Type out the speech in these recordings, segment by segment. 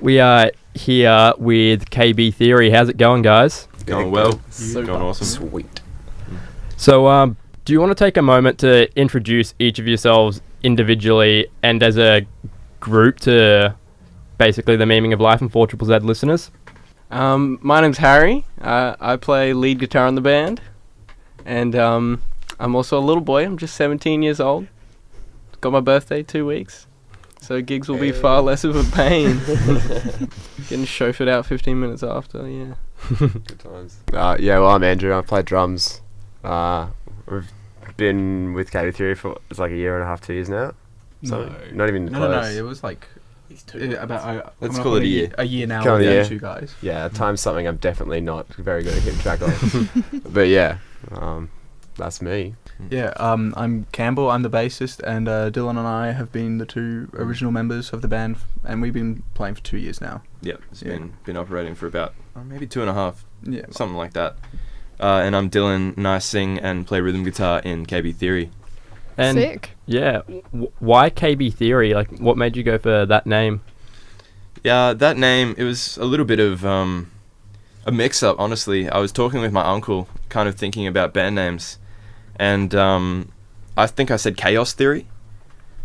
We are here with KB Theory. How's it going, guys? Going well. So Going awesome. Sweet. So, do you want to take a moment to introduce each of yourselves individually and as a group to basically the meaning of life and 4ZZZ listeners? My name's Harry. I play lead guitar in the band, and I'm also a little boy. I'm just 17 years old. Got my birthday 2 weeks, so gigs will be far less of a pain. Getting chauffeured out 15 minutes after, yeah. Good times. Well, I'm Andrew. I play drums. We've been with KB Theory for it's like a year and a half, 2 years now. So not even close. No. It was like about. Let's coming call up it a on year. A year now. Coming a year. With you guys. Yeah, time's something I'm definitely not very good at keeping track of. But yeah, that's me. Yeah. I'm Campbell. I'm the bassist, and Dylan and I have been the two original members of the band, and we've been playing for 2 years now. Yeah, it's been operating for about maybe 2.5, Yeah. something like that. And I'm Dylan, and I sing and play rhythm guitar in KB Theory. And Sick. yeah, why KB Theory? Like, what made you go for that name? Yeah, that name, it was a little bit of a mix-up, honestly. I was talking with my uncle, kind of thinking about band names, and I think I said Chaos Theory,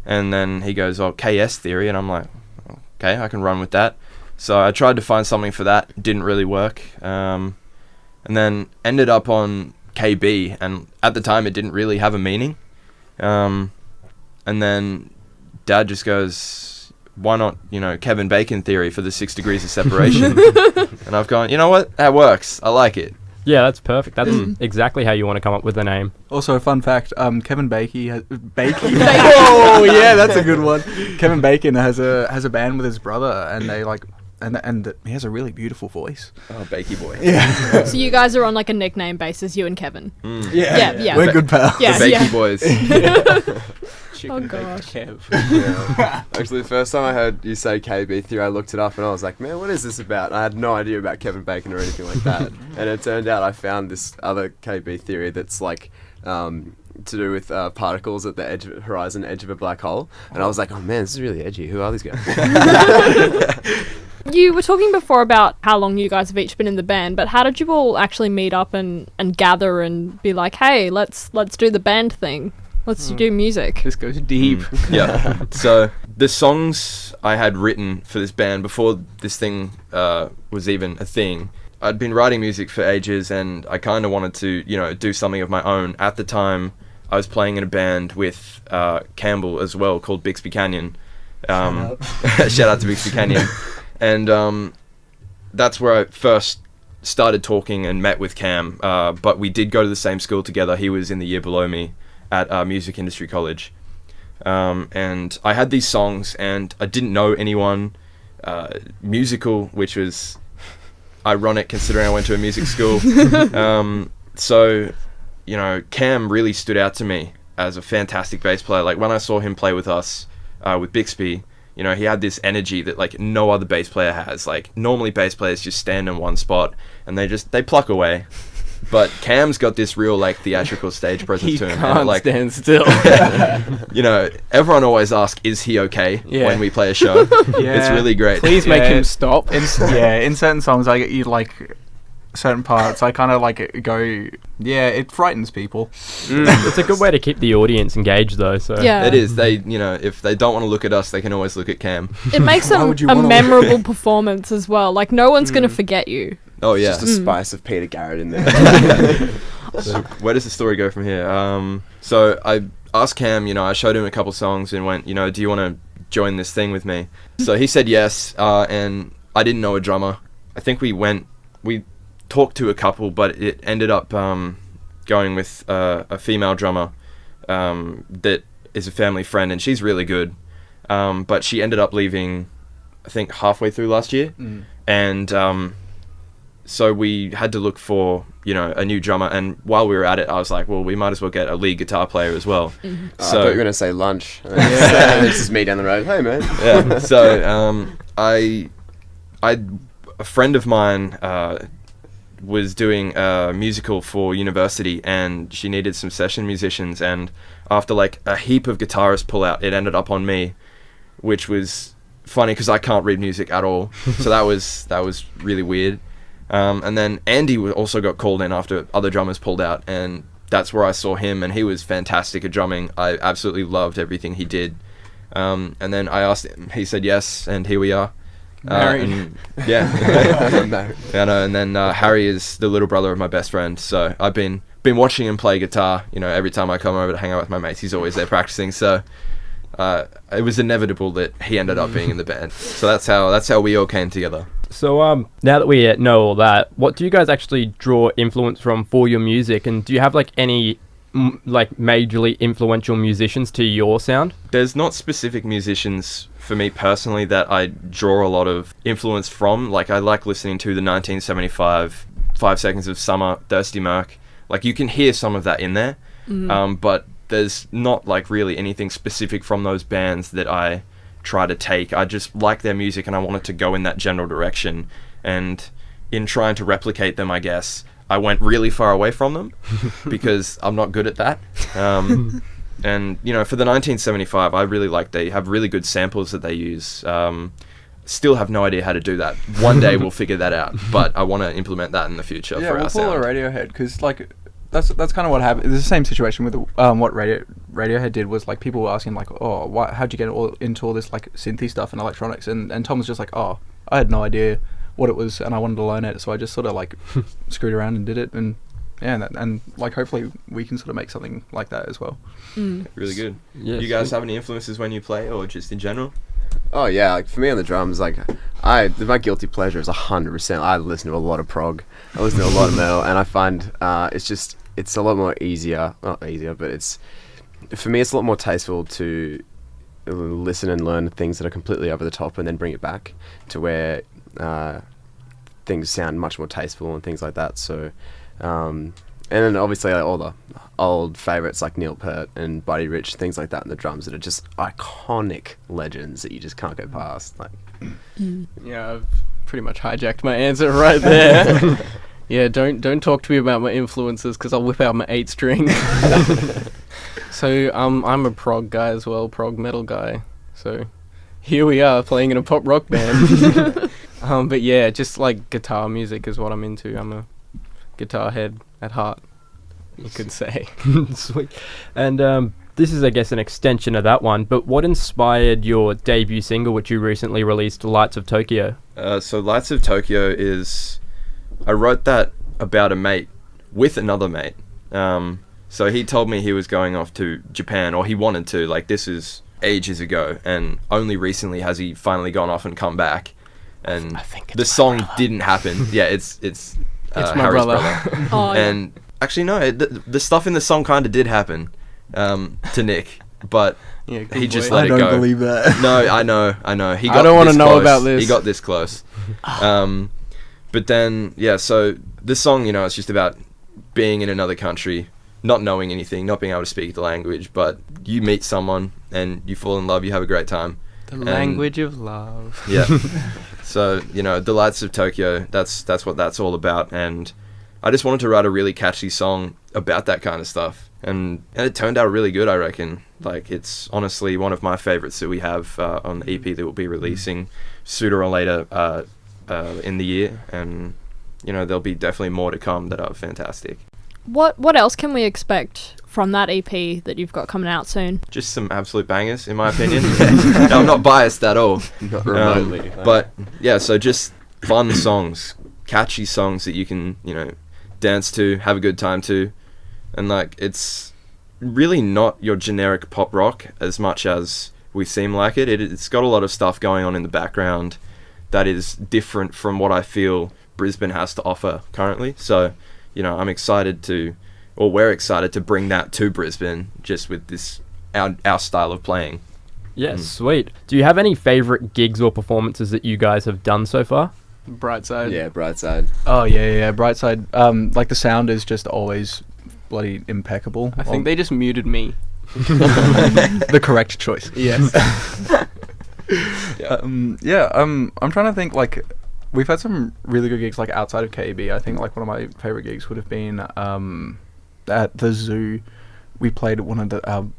and then he goes, oh, KS Theory, and I'm like, okay, I can run with that. So I tried to find something for that, didn't really work, and then ended up on KB, and at the time it didn't really have a meaning. And then Dad just goes, why not, Kevin Bacon Theory for the 6 degrees of separation? And I've gone, you know what? That works. I like it. Yeah, that's perfect. That's exactly how you want to come up with a name. Also, a fun fact: Kevin Bakey oh yeah, that's a good one. Kevin Bacon has a band with his brother, and they like. And he has a really beautiful voice. Oh, Bakey boy. Yeah. So you guys are on like a nickname basis, you and Kevin. Yeah. We're good pals. Yeah. The Bakey boys. Oh gosh. Yeah. Actually, the first time I heard you say KB Theory, I looked it up and I was like, man, what is this about? I had no idea about Kevin Bacon or anything like that. And it turned out I found this other KB Theory that's like to do with particles at the edge of horizon edge of a black hole. And I was like, oh man, this is really edgy. Who are these guys? You were talking before about how long you guys have each been in the band, but how did you all actually meet up and gather and be like, hey, let's do the band thing. Let's do music. This goes deep. Yeah. So the songs I had written for this band before this thing was even a thing, I'd been writing music for ages, and I kind of wanted to, do something of my own. At the time, I was playing in a band with Campbell as well called Bixby Canyon. Shout out to Bixby Canyon. And that's where I first started talking and met with Cam. But we did go to the same school together. He was in the year below me at Music Industry College. And I had these songs, and I didn't know anyone musical, which was ironic considering I went to a music school. So, Cam really stood out to me as a fantastic bass player. Like, when I saw him play with us, with Bixby, he had this energy that like no other bass player has. Like, normally bass players just stand in one spot and they pluck away. But Cam's got this real like theatrical stage presence to him. Can't And, like, stand still. Everyone always asks, is he okay when we play a show? It's really great. Please make him stop. In certain songs, I you like certain parts. I kind of like it go. Yeah, it frightens people. It's a good way to keep the audience engaged, though. So Yeah. It is. They, if they don't want to look at us, they can always look at Cam. It makes Why a would you wanna- memorable performance as well. Like, no one's going to forget you. Oh, yeah. Just a spice of Peter Garrett in there. So where does the story go from here? So I asked Cam, I showed him a couple songs and went, do you want to join this thing with me? So he said yes, and I didn't know a drummer. I think we talked to a couple, but it ended up going with a female drummer that is a family friend, and she's really good. But she ended up leaving, I think, halfway through last year. And so we had to look for, a new drummer. And while we were at it, I was like, well, we might as well get a lead guitar player as well. I thought you were going to say lunch. This is me down the road. Hey, man. Yeah. So a friend of mine was doing a musical for university, and she needed some session musicians, and after like a heap of guitarists pull out, it ended up on me, which was funny because I can't read music at all, so that was really weird. And then Andy also got called in after other drummers pulled out, and that's where I saw him, and he was fantastic at drumming. I absolutely loved everything he did. And then I asked him, he said yes, and here we are. Married. Yeah. Married. I know. And then Harry is the little brother of my best friend, so I've been watching him play guitar. You know, every time I come over to hang out with my mates, he's always there practicing. So it was inevitable that he ended up being in the band. So that's how we all came together. So now that we know all that, what do you guys actually draw influence from for your music, and do you have like any like majorly influential musicians to your sound? There's not specific musicians for me personally that I draw a lot of influence from. Like, I like listening to the 1975 5 Seconds of Summer, Thirsty Merc. Like, you can hear some of that in there, but there's not like really anything specific from those bands that I try to take. I just like their music and I want it to go in that general direction, and in trying to replicate them, I guess I went really far away from them because I'm not good at that. And you know, for the 1975, I really like, they have really good samples that they use. Still have no idea how to do that. One day we'll figure that out, but I want to implement that in the future Yeah, for we'll our pull a sound. Radiohead, because like that's kind of what happened. It's the same situation with what Radiohead did, was like people were asking like, oh, how'd you get into all this like synthy stuff and electronics, and Tom was just like, oh, I had no idea what it was and I wanted to learn it, so I just sort of like screwed around and did it, and yeah, and like hopefully we can sort of make something like that as well. Really good. Yes. You guys have any influences when you play, or just in general? Oh yeah, like for me on the drums, like my guilty pleasure is 100%. I listen to a lot of prog, I listen to a lot of metal, and I find it's a lot more not easier, but it's, for me, it's a lot more tasteful to listen and learn things that are completely over the top and then bring it back to where things sound much more tasteful and things like that. So, and then obviously like, all the old favorites like Neil Peart and Buddy Rich, things like that in the drums that are just iconic legends that you just can't go past. Like, Yeah, I've pretty much hijacked my answer right there. Yeah, don't talk to me about my influences, because I'll whip out my 8-string. So I'm a prog guy as well, prog metal guy. So here we are playing in a pop rock band. But yeah, just like guitar music is what I'm into. I'm a guitar head at heart, you could say. Sweet. And this is, I guess, an extension of that one, but what inspired your debut single, which you recently released, Lights of Tokyo? So Lights of Tokyo is, I wrote that about a mate with another mate. So he told me he was going off to Japan, or he wanted to, like, this is ages ago, and only recently has he finally gone off and come back. And I think it's the my song brother. didn't happen. Yeah, it's my Harry's brother. Oh, yeah. And actually, no, the stuff in the song kind of did happen to Nick, but Yeah, good he just boy. let I it don't go. believe that. No, I know. He got I don't want to this know close. about this. He got this close. But then, yeah, so this song, you know, it's just about being in another country, not knowing anything, not being able to speak the language, but you meet someone and you fall in love, you have a great time. The language of love. Yeah. So, you know, The Lights of Tokyo, that's what that's all about. And I just wanted to write a really catchy song about that kind of stuff. And it turned out really good, I reckon. Like, it's honestly one of my favorites that we have on the EP that we'll be releasing sooner or later in the year. And, you know, there'll be definitely more to come that are fantastic. What else can we expect from that EP that you've got coming out soon? Just some absolute bangers, in my opinion. No, I'm not biased at all. not remotely. But, yeah, so just fun songs, catchy songs that you can, you know, dance to, have a good time to. And, like, it's really not your generic pop rock as much as we seem like it. It's got a lot of stuff going on in the background that is different from what I feel Brisbane has to offer currently. So, you know, we're excited to bring that to Brisbane, just with this, our style of playing. Yes, sweet. Do you have any favourite gigs or performances that you guys have done so far? Brightside. Yeah, Brightside. Oh yeah, Brightside. Like the sound is just always bloody impeccable. I think they just muted me. the correct choice. Yes. I'm trying to think, like, we've had some really good gigs, like, outside of KB. I think, like, one of my favourite gigs would have been at the Zoo. We played one of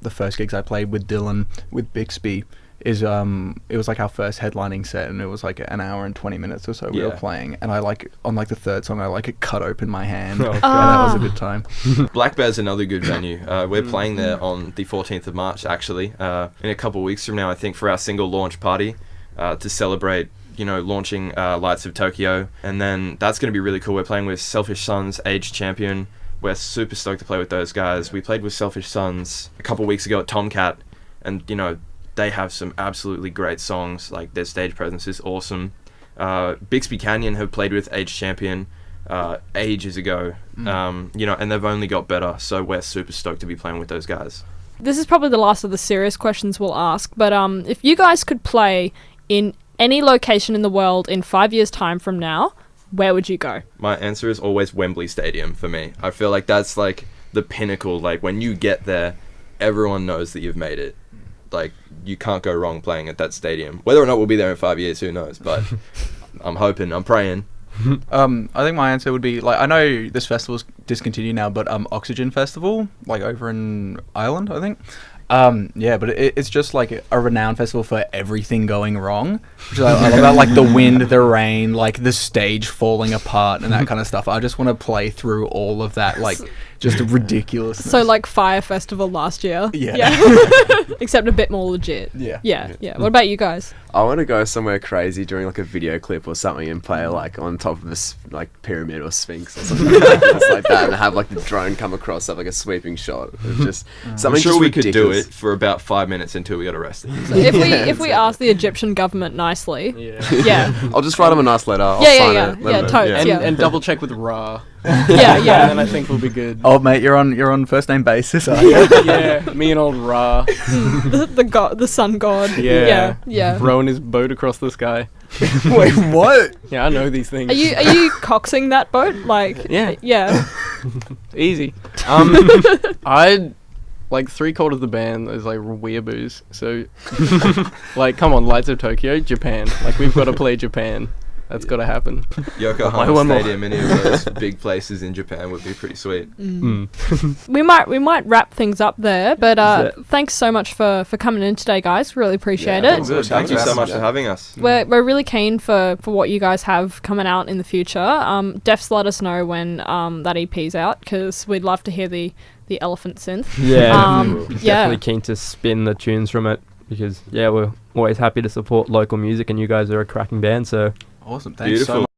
the first gigs I played with Dylan, with Bixby, is it was like our first headlining set, and it was like an hour and 20 minutes or so we were Yeah. playing, and I like on like the third song I like it cut open my hand, Oh, and that was a good time. Black Bear's another good venue. We're playing there on the 14th of March, actually, in a couple of weeks from now, I think, for our single launch party to celebrate, launching Lights of Tokyo. And then that's going to be really cool. We're playing with Selfish Sons, Age Champion. We're super stoked to play with those guys. We played with Selfish Sons a couple of weeks ago at Tomcat, and, they have some absolutely great songs. Like, their stage presence is awesome. Bixby Canyon have played with Age Champion ages ago, and they've only got better, so we're super stoked to be playing with those guys. This is probably the last of the serious questions we'll ask, but if you guys could play in any location in the world in 5 years' time from now, where would you go? My answer is always Wembley Stadium for me. I feel like that's like the pinnacle. Like, when you get there, everyone knows that you've made it. Like, you can't go wrong playing at that stadium. Whether or not we'll be there in 5 years, who knows? But I'm hoping, I'm praying. I think my answer would be, like, I know this festival's discontinued now, but Oxygen Festival, like over in Ireland, I think. Yeah, but it's just like a renowned festival for everything going wrong. Which I love about, like, the wind, the rain, like the stage falling apart and that kind of stuff. I just want to play through all of that, like, just ridiculousness. So, like Fire Festival last year. Yeah. Except a bit more legit. Yeah. Yeah. What about you guys? I want to go somewhere crazy during like a video clip or something and play like on top of a like pyramid or sphinx or something ridiculous like that, and have like the drone come across, have like a sweeping shot. It's just I'm something. sure just we could do ridiculous. it for about 5 minutes until we got arrested. So if we Yeah, if we ask the Egyptian government nicely, Yeah. yeah, I'll just write them a nice letter. I'll Yeah, sign yeah, it. yeah. let Yeah, them know. totes, yeah. And double check with Ra. yeah, And yeah. then I think we'll be good. Oh, mate, you're on first name basis, are you? Yeah, me and old Ra the sun god. Yeah. yeah. rowing his boat across the sky. Wait, what? Yeah, I know these things. Are you coxing that boat? Like, Yeah. yeah. Easy. I'd like 3/4 of the band is like weeaboos. So, like, come on, Lights of Tokyo, Japan. Like, we've got to play Japan. That's got to happen. Yokohama one more. Stadium, any of those big places in Japan would be pretty sweet. We might wrap things up there, but That's thanks so much for coming in today, guys. Really appreciate Yeah, it. good. Thank you so Thanks. much for having us. We're really keen for what you guys have coming out in the future. Defs, let us know when that EP's out, because we'd love to hear the elephant synth. Yeah, Yeah. definitely keen to spin the tunes from it, because we're always happy to support local music, and you guys are a cracking band, so Awesome, thanks so Beautiful. much.